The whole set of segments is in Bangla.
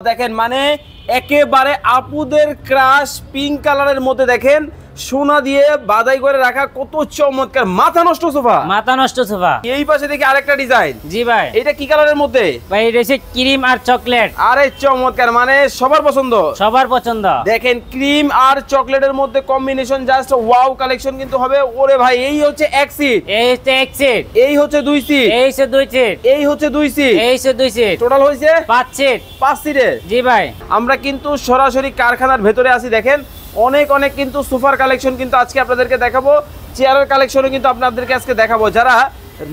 দেখেন মানে একেবারে আপুদের ক্রাশ পিঙ্ক কালারের মধ্যে দেখেন সোনা দিয়ে বাদাই করে রাখা কত চমৎকার মাথা নষ্ট সোফা এই পাশে দেখি আরেকটা ডিজাইন। জি ভাই, এটা কি কালারের মধ্যে ভাই এটা হচ্ছে ক্রিম আর চকলেট। আরে চমৎকার মানে সবার পছন্দ দেখেন ক্রিম আর চকলেটের মধ্যে কম্বিনেশন জাস্ট ওয়াও কালেকশন কিন্তু হবে। ওরে ভাই এই হচ্ছে এক সিট, এই হচ্ছে এক সিট, এই হচ্ছে দুই সিট, এই হচ্ছে দুই সিট, এই হচ্ছে দুই সিট, এই হচ্ছে দুই সিট, টোটাল হয়েছে 5 সিট। 5 সিটের। জি ভাই, আমরা কিন্তু সরাসরি কারখানার ভেতরে আছি। দেখেন অনেক কিন্তু সোফার কালেকশন কিন্তু আজকে আপনাদেরকে দেখাবো, চেয়ারের কালেকশনও কিন্তু আপনাদেরকে আজকে দেখাবো। যারা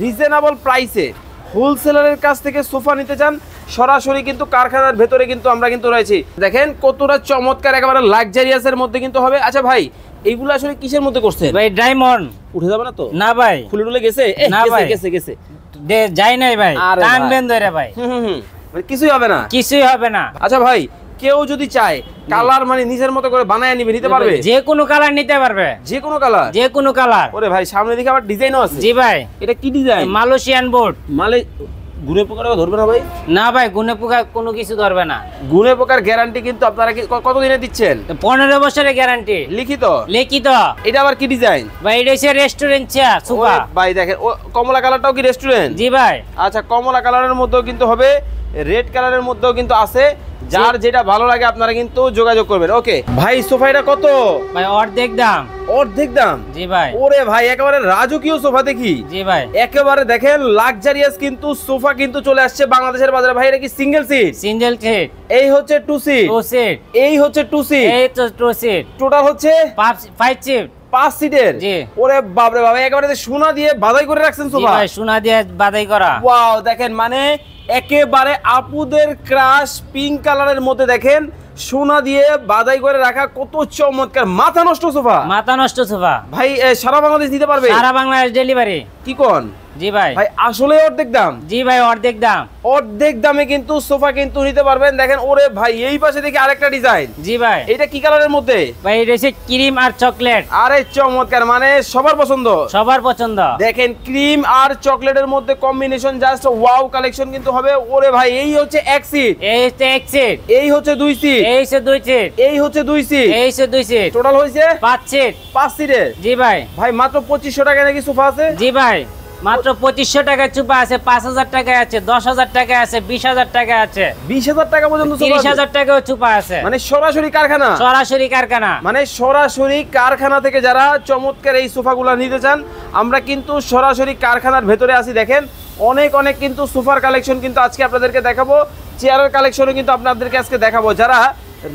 রিজনেবল প্রাইসে হোলসেলারের কাছ থেকে সোফা নিতে চান সরাসরি কিন্তু কারখানার ভেতরে কিন্তু আমরা কিন্তু রয়েছি। দেখেন কতটা চমৎকার একেবারে লাক্সারিয়াসের মধ্যে কিন্তু হবে। আচ্ছা ভাই এইগুলো আসলে কিসের মধ্যে করছেন ভাই ডায়মন্ড উঠে যাবে না তো? না ভাই, খুলে টুলে গেছে? না ভাই, গেছে যাই নাই ভাই, টানবেন ধরে ভাই, মানে কিছুই হবে না। আচ্ছা ভাই কেউ যদি চায় কালার মানে নিজের মতো করে বানায় নিতে পারবে? যে কোনো কালার নিতে পারবে, যে কোনো কালার। ওরে ভাই সামনে দিকে আবার ডিজাইনও আছে। জি ভাই, এটা কি ডিজাইন? Malaysian board. গুনে পোকা ধরবে না ভাই? না ভাই, গুনে পোকা কোনো কিছু ধরবে না। গুনে পোকার গ্যারান্টি কিন্তু আপনারা কত দিনে দিচ্ছেন? 15 বছরের গ্যারান্টি লিখিত। এটা আবার কি ডিজাইন ভাই? এটা হচ্ছে রেস্টুরেন্ট চেয়ার সোফা। ভাই দেখেন কমলা কালারটাও কি রেস্টুরেন্ট? জি ভাই। আচ্ছা কমলা কালারের মধ্যেও কিন্তু হবে, রেড কালারের মধ্যেও কিন্তু আছে। যার যেটা ভালো লাগে আপনারা কিন্তু যোগাযোগ করবেন। ওকে ভাই সোফা এটা কত ভাই? অর্ধেক দাম। জি ভাই। ওরে ভাই একেবারে রাজকীয় সোফা দেখি। জি ভাই, একেবারে দেখেন লাক্সারিয়াস কিন্তু সোফা কিন্তু চলে আসছে বাংলাদেশের বাজারে। ভাই এটা কি সিঙ্গেল সিট? এই হচ্ছে 2 সিট, এই হচ্ছে 2 সিট, এই তো 2 সিট, টোটাল হচ্ছে 5 সিট, 5 সিটের। জি। ওরে বাপরে বাবা একেবারে সোনা দিয়ে বাদাই করে রাখছেন সোফা। জি ভাই, সোনা দিয়ে বাদাই করা। ওয়াও দেখেন মানে একেবারে আপুদের ক্রাশ পিঙ্ক কালারের মধ্যে দেখেন সোনা দিয়ে বাদাই করে রাখা কত চমৎকার মাথা নষ্ট সোফা। ভাই সারা বাংলাদেশ দিতে পারবে? সারা বাংলাদেশ ডেলিভারি। কি কোন? জি ভাই। ভাই আসলে অর্ধেক দাম? জি ভাই, অর্ধেক দামে কিন্তু সোফা কিন্তু নিতে পারবেন। দেখেন ওরে ভাই এই পাশে দেখি আরেকটা ডিজাইন। জি ভাই। এটা কি কালারের মধ্যে? ভাই এটা হচ্ছে ক্রিম আর চকলেট। আরে চমৎকার মানে সবার পছন্দ। দেখেন ক্রিম আর চকলেটের মধ্যে কম্বিনেশন জাস্ট ওয়াও কালেকশন কিন্তু হবে। ওরে ভাই এই হচ্ছে এক সিট, এই হচ্ছে এক সিট, এই হচ্ছে দুই সিট, এই হচ্ছে দুই সিট, এই হচ্ছে দুই সিট, এই হচ্ছে দুই সিট, টোটাল হয়েছে 5 সিট। 5 সিটের। জি ভাই। ভাই মাত্র 2500 টাকা নাকি সোফা আছে? জি ভাই, মাত্র 2500 টাকায় চুপা আছে, 5000 টাকায় আছে, 10000 টাকায় আছে, 20000 টাকায় আছে, 20000 টাকা পর্যন্ত, 30000 টাকাও চুপা আছে। মানে সরাসরি কারখানা, মানে সরাসরি কারখানা থেকে যারা চমৎকার এই সোফাগুলো নিতে চান আমরা কিন্তু সরাসরি কারখানার ভেতরে আছি। দেখেন অনেক কিন্তু সোফার কালেকশন কিন্তু আজকে আপনাদেরকে দেখাবো, চেয়ারের কালেকশনও কিন্তু আপনাদেরকে আজকে দেখাবো। যারা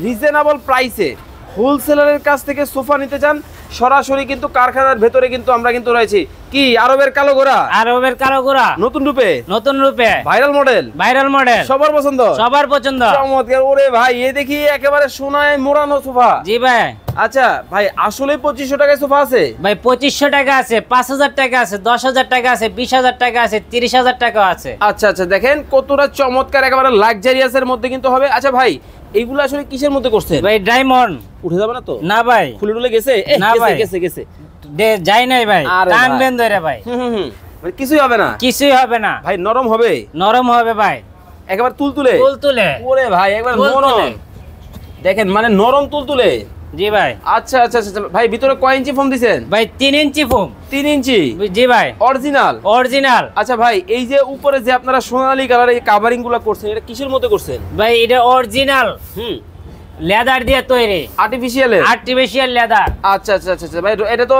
রিজনেবল প্রাইসে হোলসেলারের কাছ থেকে সোফা নিতে চান সরাসরি কিন্তু কারখানার ভেতরে কিন্তু আমরা কিন্তু রয়েছি। কি আরবের কালো ঘোড়া নতুন রূপে ভাইরাল মডেল সবার পছন্দ চমৎকার। ওরে ভাই এ দেখি একেবারে সোনায় মোড়ানো সোফা। জি ভাই। আচ্ছা ভাই আসলে 2500 টাকায় সোফা আছে? ভাই 2500 টাকা আছে, 5000 টাকা আছে, 10000 টাকা আছে, 20000 টাকা আছে, 30000 টাকা আছে। আচ্ছা দেখেন কতটা চমৎকার একেবারে লাক্সারিয়াসের মধ্যে কিন্তু হবে। আচ্ছা ভাই এইগুলো আসলে কিসের মধ্যে করছেন? ভাই ডায়মন্ড উঠে যাবে না তো? না ভাই, খুলে টুলে গেছে? না ভাই, গেছে যাই নাই ভাই, টানবেন ধরে ভাই, মানে কিছুই হবে না। ভাই নরম হবে ভাই, একেবারে তুলতুলে। ওরে ভাই একবার নরম দেখেন মানে নরম তুলতুলে। জি ভাই। আচ্ছা ভাই ভিতরে কয় ইঞ্চি ফোম দিবেন? ভাই 3 ইঞ্চি ফোম। 3 ইঞ্চি? জি ভাই, অরিজিনাল। আচ্ছা ভাই এই যে উপরে যে আপনারা সোনালী কালারের এই কাভারিং গুলো করছেন এটা কিসের মধ্যে করছেন? ভাই এটা অরিজিনাল লেদার দিয়ে তৈরি, আর্টিফিশিয়াল লেদার। আচ্ছা ভাই এটা তো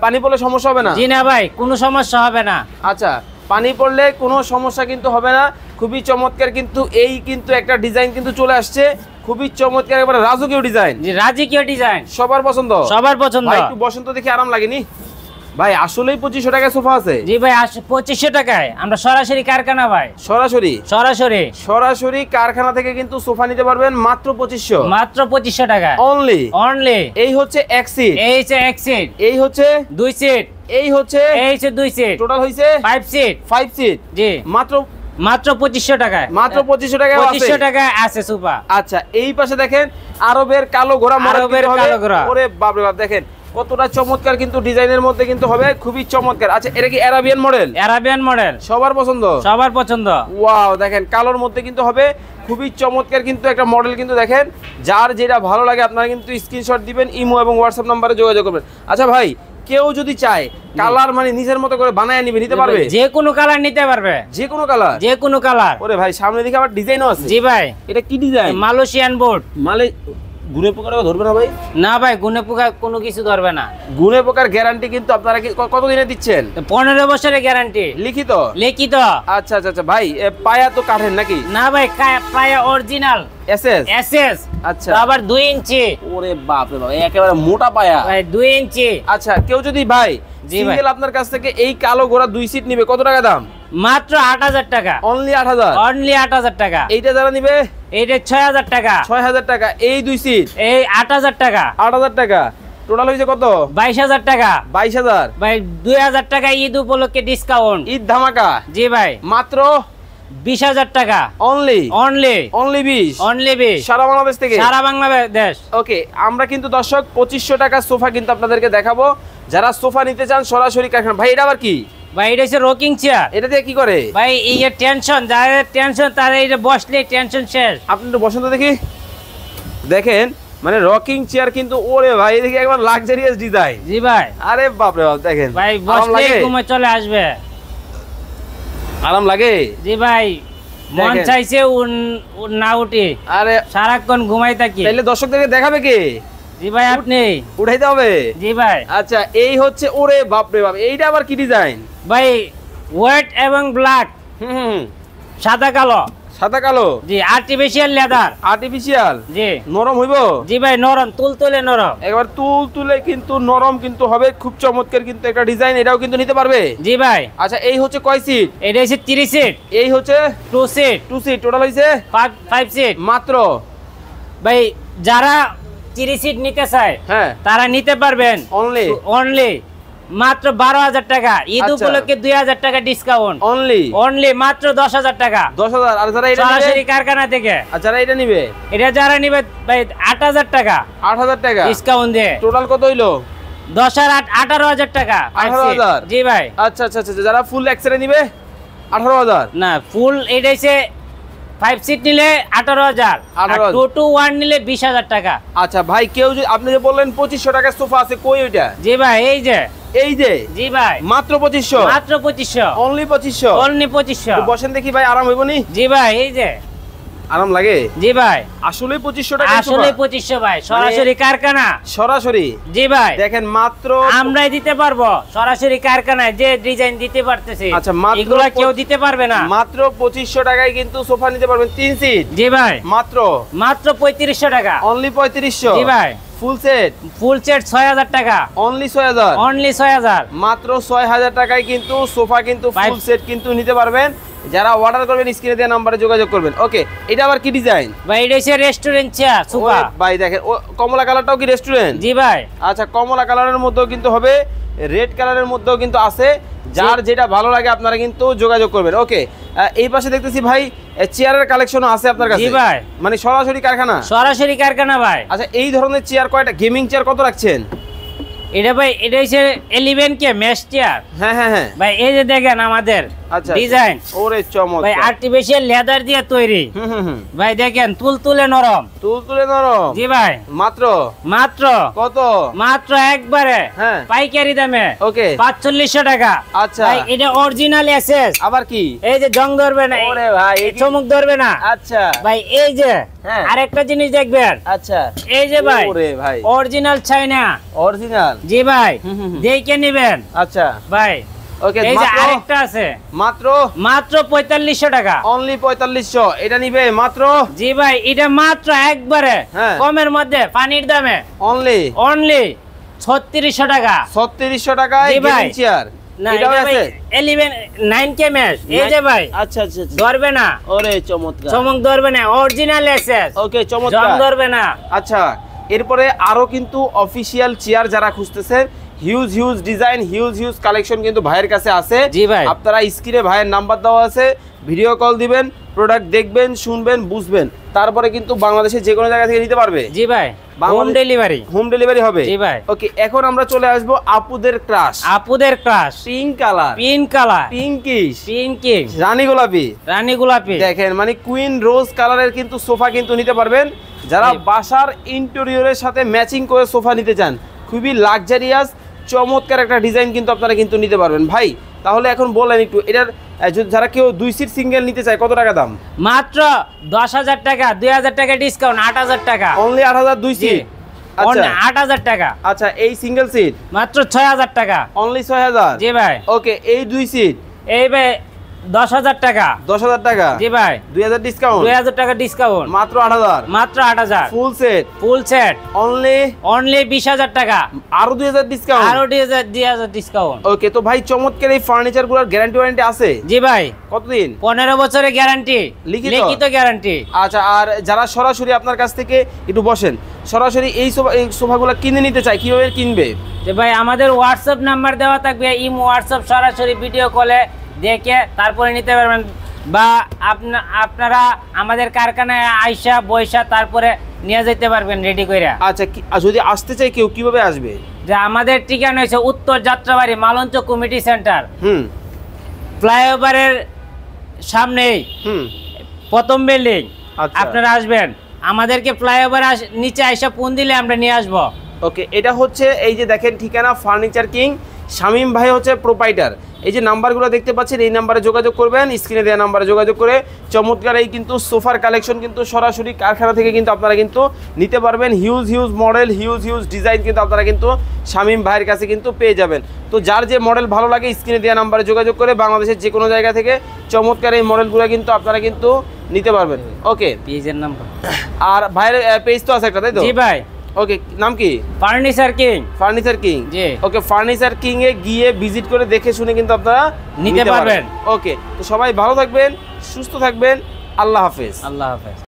পানি পড়লে সমস্যা হবে না? জি না ভাই, কোনো সমস্যা হবে না। আচ্ছা পানি পড়লে কোনো সমস্যা কিন্তু হবে না। খুবই চমৎকার কিন্তু এই কিন্তু একটা ডিজাইন কিন্তু চলে আসছে, খুবই চমৎকার একেবারে রাজকীয় ডিজাইন। জি রাজকীয় ডিজাইন, সবার পছন্দ। ভাই একটু বসন্ত দেখে আরাম লাগেনি? ভাই আসলেই 2500 টাকায় সোফা আছে? জি ভাই 2500 টাকায় আমরা সরাসরি কারখানা ভাই, সরাসরি কারখানা থেকে কিন্তু সোফা নিতে পারবেন মাত্র 2500 টাকা অনলি। এই হচ্ছে এক সিট, এই হচ্ছে এক সিট, এই হচ্ছে দুই সিট, এই হচ্ছে দুই সিট, টোটাল হইছে 5 সিট। জি মাত্র 2500 টাকায়, মাত্র 2500 টাকায় 2500 টাকায় আছে সোফা। আচ্ছা এই পাশে দেখেন আরবের কালো ঘোড়া। ওরে বাপরে বাপ দেখেন কতটা চমৎকার কিন্তু ডিজাইনের মধ্যে কিন্তু হবে, খুবই চমৎকার। আচ্ছা এটা কি অ্যারাবিয়ান মডেল? অ্যারাবিয়ান মডেল, সবার পছন্দ? সবার পছন্দ। ওয়াও, দেখেন কালোর মধ্যে কিন্তু হবে, খুবই চমৎকার কিন্তু একটা মডেল কিন্তু দেখেন। যার যেটা ভালো লাগে আপনারা কিন্তু স্ক্রিনশট দিবেন, ইমো এবং হোয়াটসঅ্যাপ নম্বরে যোগাযোগ করবেন। আচ্ছা ভাই, কেউ যদি চায় কালার মানে নিজের মতো করে বানায় নিতে পারবে? যে কোনো কালার নিতে পারবে, যে কোনো কালার, যে কোনো কালার। ওরে ভাই সামনে দিকে আবার ডিজাইনও আছে। জি ভাই। এটা কি ডিজাইন? Malaysian board. গুনে পোকার ধরবে না ভাই? না ভাই, গুনে পোকা কোনো কিছু ধরবে না। গুনে পোকার গ্যারান্টি কিন্তু আপনারা কত দিনে দিচ্ছেন? 15 বছরের গ্যারান্টি। লিখিত? লিখিত। আচ্ছা আচ্ছা আচ্ছা ভাই, পায়া তো কাঠের নাকি? না ভাই, পায়া অরিজিনাল এসএস। এসএস। আচ্ছা, আবার 2 ইঞ্চি। ওরে বাপ রে বাপ, একেবারে মোটা পায়া ভাই, 2 ইঞ্চি। আচ্ছা, কেউ যদি ভাই সিঙ্গেল আপনার কাছ থেকে এই কালো ঘোড়া 2 সিট নিবে, কত টাকা দাম? মাত্র 8000 টাকা। অনলি 8000? অনলি 8000 টাকা। এইটা যারা নিবে এইটা 6000 টাকা। 6000 টাকা। এই 2 সিট এই 8000 টাকা। 8000 টাকা। টোটাল হইছে কত? 22000 টাকা। 22000 ভাই, 2000 টাকা ঈদ উপলক্ষে ডিসকাউন্ট। ঈদ ধামাকা। জি ভাই। মাত্র 20000 টাকা। অনলি 20? অনলি 20 সারা বাংলাদেশ থেকে? সারা বাংলাদেশ। ওকে, আমরা কিন্তু দর্শক 2500 টাকা সোফা কিন্তু আপনাদেরকে দেখাবো। যারা সোফা নিতে চান সরাসরি কারখানা। ভাই এটা আবার কি? ভাই এটা হচ্ছে রকিং চেয়ার। এটা দিয়ে কি করে? ভাই এই যে টেনশন, যাদের টেনশন তারা এটা বসলে টেনশন শেষ। আপনি একটু বসন্ত দেখি, দেখেন মানে রকিং চেয়ার কিন্তু, ওরে ভাই এদিকে একবার লাক্সারিয়াস ডিজাইন। জি ভাই। আরে বাপ রে বাপ, দেখেন ভাই বসলে ঘুমে চলে আসবে, আরাম লাগে। জি ভাই, মন চাইছে না উঠে, আরে সারাক্ষণ ঘুমাই থাকি। তাহলে দর্শকদেরকে দেখাবে কে? জি ভাই, আপনি উঠাইতে হবে। জি ভাই। আচ্ছা, এই হচ্ছে, ওরে বাপ রে বাপ, এইটা আবার কি ডিজাইন? ভাই হোয়াইট এবং ব্ল্যাক, সাদা কালো। সাদা কালো? জি, আর্টিফিশিয়াল লেদার। আর্টিফিশিয়াল? জি। নরম হইবো? জি ভাই, নরম, তুলতুলে নরম। একবার তুলে কিন্তু নরম কিন্তু হবে, খুব চমৎকার কিন্তু একটা ডিজাইন। এটাও কিন্তু নিতে পারবে? জি ভাই। আচ্ছা, এই হচ্ছে কয় সিট? এটা হচ্ছে 3 সিট। এই হচ্ছে 2 সিট। 2 সিট। টোটাল হইছে 5 সিট। মাত্র। ভাই যারা 3 সিট নিতে চায় হ্যাঁ, তারা নিতে পারবেন। অনলি মাত্র 12000 টাকা। ঈদ উপলক্ষে 2000 টাকা ডিসকাউন্ট। অনলি মাত্র 10000 টাকা। 10000। আর যারা এটা সরাসরি কারখানা থেকে, আর যারা এটা নিবে, এটা যারা নিবে ভাই 8000 টাকা। 8000 টাকা ডিসকাউন্ট দিয়ে টোটাল কত হইলো? 18000 টাকা। 18000? জি ভাই। আচ্ছা আচ্ছা আচ্ছা, যারা ফুল এক্সরে নিবে 18000? না, ফুল এটা হচ্ছে 5 সিট নিলে 18000, আর 2 to 1 নিলে 20000 টাকা। আচ্ছা ভাই, কেউ যদি, আপনি যে বললেন 2500 টাকার সোফা আছে, কই ওইটা? জি ভাই, এই যে। জি ভাই, মাত্র 2500? মাত্র 2500। অনলি 2500? অনলি 2500। বসেন দেখি ভাই, আরাম হইবনি? জি ভাই, এই যে। আরাম লাগে? জি ভাই। আসলে 2500 টাকা? আসলে 2500 ভাই, সরাসরি কারখানা। সরাসরি? জি ভাই। দেখেন মাত্র আমরাই দিতে পারবো, সরাসরি কারখানায় যে ডিজাইন দিতে পারতেছি। আচ্ছা, মাত্র এগুলা কেউ দিতে পারবে না। মাত্র 2500 টাকায় কিন্তু সোফা নিতে পারবেন 3 সিট। জি ভাই। মাত্র 3500 টাকা। অনলি 3500? জি ভাই। Full set? ফুল সেট 6000 টাকা। অনলি 6000? অনলি 6000। মাত্র 6000 টাকায় কিন্তু সোফা কিন্তু ফুল সেট কিন্তু নিতে পারবেন। যারা অর্ডার করবেন স্ক্রিনে দেওয়া নম্বরে যোগাযোগ করবেন। ওকে, এটা আবার কি ডিজাইন? ভাই এটা হচ্ছে রেস্টুরেন্ট চেয়ার সোফা। ভাই দেখেন, ও কমলা কালারটাও কি রেস্টুরেন্ট? জি ভাই। আচ্ছা, কমলা কালারের মধ্যেও কিন্তু হবে, রেড কালারের মধ্যেও কিন্তু আছে। যার যেটা ভালো লাগে আপনারা কিন্তু যোগাযোগ করবেন। ওকে, এই পাশে দেখতেছি ভাই চেয়ারের কালেকশনও আছে আপনার কাছে? জি ভাই। মানে সরাসরি কারখানা? সরাসরি কারখানা ভাই। আচ্ছা, এই ধরনের চেয়ার কয়টা? গেমিং চেয়ার কত রাখছেন? এটা ভাই, এটা হচ্ছে 11K মেশ চেয়ার। হ্যাঁ হ্যাঁ হ্যাঁ ভাই, এই যে দেখেন আমাদের ডিজাইন। ওরে চমৎকার ভাই, আর্টিফিশিয়াল লেদার দিয়ে তৈরি। ভাই দেখেন, তুলতুলে নরম। তুলতুলে নরম? জি ভাই। মাত্র কত? মাত্র একবারে পাইকারি দামে। ওকে, 4500 টাকা। আচ্ছা ভাই, এটা অরিজিনাল এসএস। আবার কি? এই যে জং ধরবে না। ওরে ভাই, চমক ধরবে না। আচ্ছা ভাই, এই যে আরেকটা জিনিস দেখবেন। আচ্ছা, এই যে ভাই, ওরে ভাই, অরিজিনাল চাইনা। অরিজিনাল? জি ভাই, দেখে নেবেন। আচ্ছা ভাই, ওকে, এই যে আরেকটা আছে, মাত্র 4500 টাকা। অনলি 4500? এটা নিবে মাত্র? জি ভাই, এটা মাত্র একবারে কমের মধ্যে, পানির দামে। অনলি 3600 টাকা। 3600 টাকায় গেমিং চেয়ার? না, এটা আছে 9K মেশ। এই যে ভাই, আচ্ছা আচ্ছা, ধরবে না। ওরে চমৎকার, চমক ধরবে না, অরিজিনাল এসএস। ওকে, চমৎকার, জং ধরবে না। আচ্ছা, এরপরে আরো কিন্তু অফিশিয়াল চেয়ার যারা খুঁজতেছেন, হিউজ ডিজাইন, হিউজ কালেকশন কিন্তু ভাইয়ের কাছে আছে। জি ভাই। আপনারা স্ক্রিনে ভাইয়ের নাম্বার দেওয়া আছে, ভিডিও কল দিবেন, প্রোডাক্ট দেখবেন, শুনবেন, বুঝবেন, তারপরে কিন্তু বাংলাদেশের যে কোনো জায়গা থেকে নিতে পারবে। জি ভাই, হোম ডেলিভারি হবে। জি ভাই। ওকে, এখন আমরা চলে আসবো আপুদের ক্রাশ, পিঙ্ক কালার, পিঙ্কিশ, রানী গোলাপি। দেখেন মানে কুইন রোজ কালারের কিন্তু সোফা কিন্তু নিতে পারবেন যারা বাসার ইন্টেরিয়রের সাথে ম্যাচিং করে সোফা নিতে চান। খুবই লাক্সারিয়াস চমৎকার একটা ডিজাইন কিন্তু আপনারা কিন্তু নিতে পারবেন। ভাই তাহলে এখন বলেন একটু, এটার যারা কেউ 2 সিট সিঙ্গেল নিতে চায় কত টাকা দাম? মাত্র 10,000 টাকা, 2,000 টাকা ডিসকাউন্ট, 8,000 টাকা। Only 8,000 2 seat. আচ্ছা 8,000 টাকা। আচ্ছা এই সিঙ্গেল সিট মাত্র 6,000 টাকা। অনলি 6,000। জি ভাই। ওকে এই 2 সিট এই ভাই 10,000 টাকা। 10,000 টাকা। জি ভাই। 2,000 ডিসকাউন্ট। 2,000 টাকা ডিসকাউন্ট। মাত্র 8,000। মাত্র 8,000। ফুল সেট অনলি 20,000 টাকা। আরো 2,000 ডিসকাউন্ট। আরো 2,000 ডিসকাউন্ট। ওকে তো ভাই চমৎকার এই ফার্নিচার গুলোর গ্যারান্টি ওয়ারেন্টি আছে? জি ভাই। কতদিন? 15 বছরের গ্যারান্টি, লিখিত গ্যারান্টি। আচ্ছা আর যারা সরাসরি আপনার কাছ থেকে একটু বসেন, সরাসরি এই সোফাগুলো কিনে নিতে চায় কিভাবে কিনবে? যে ভাই আমাদের হোয়াটসঅ্যাপ নাম্বার দেওয়া থাকবে, ইমো হোয়াটসঅ্যাপ, সরাসরি ভিডিও কলে দেখে তারপরে নিতে পারবেন, বা আপনারা আমাদের কারখানায় আইসা বৈশা তারপরে নিয়ে যেতে পারবেন রেডি করে। আচ্ছা যদি আসতে চাই কেউ কিভাবে আসবে? যে আমাদের ঠিকানা হয়েছে উত্তর যাত্রাবাড়ি মালঞ্চ কমিটি সেন্টার, ফ্লাইওভারের সামনেই প্রথম বিল্ডিং। আপনারা আসবেন, আমাদেরকে ফ্লাইওভার নিচে আইসা ফোন দিলে আমরা নিয়ে আসবো। ওকে এটা হচ্ছে এই যে দেখেন ঠিকানা ফার্নিচার কিং, শামীম ভাই হচ্ছে প্রোপাইটার। এই যে নাম্বারগুলো দেখতে পাচ্ছেন এই নাম্বারে যোগাযোগ করবেন, স্ক্রিনে দেওয়া নাম্বারে যোগাযোগ করে চমৎকার এই কিন্তু সোফার কালেকশন কিন্তু সরাসরি কারখানা থেকে কিন্তু আপনারা কিন্তু নিতে পারবেন। হিউজ মডেল, হিউজ ডিজাইন কিন্তু আপনারা কিন্তু শামীম ভাইয়ের কাছে কিন্তু পেয়ে যাবেন। তো যার যে মডেল ভালো লাগে স্ক্রিনে দেওয়া নাম্বারে যোগাযোগ করে বাংলাদেশের যে কোনো জায়গা থেকে চমৎকার এই মডেলগুলো কিন্তু আপনারা কিন্তু নিতে পারবেন। ওকে পেজের নাম্বার আর ভাইয়ের পেজ তো আছে একটা, তাই তো? জি ভাই। ওকে নাম কি? Furniture king. জি। ওকে ফার্নিচার কিং এ গিয়ে ভিজিট করে দেখে শুনে কিন্তু আপনারা নিতে পারবেন। ওকে তো সবাই ভালো থাকবেন, সুস্থ থাকবেন, আল্লাহ হাফেজ।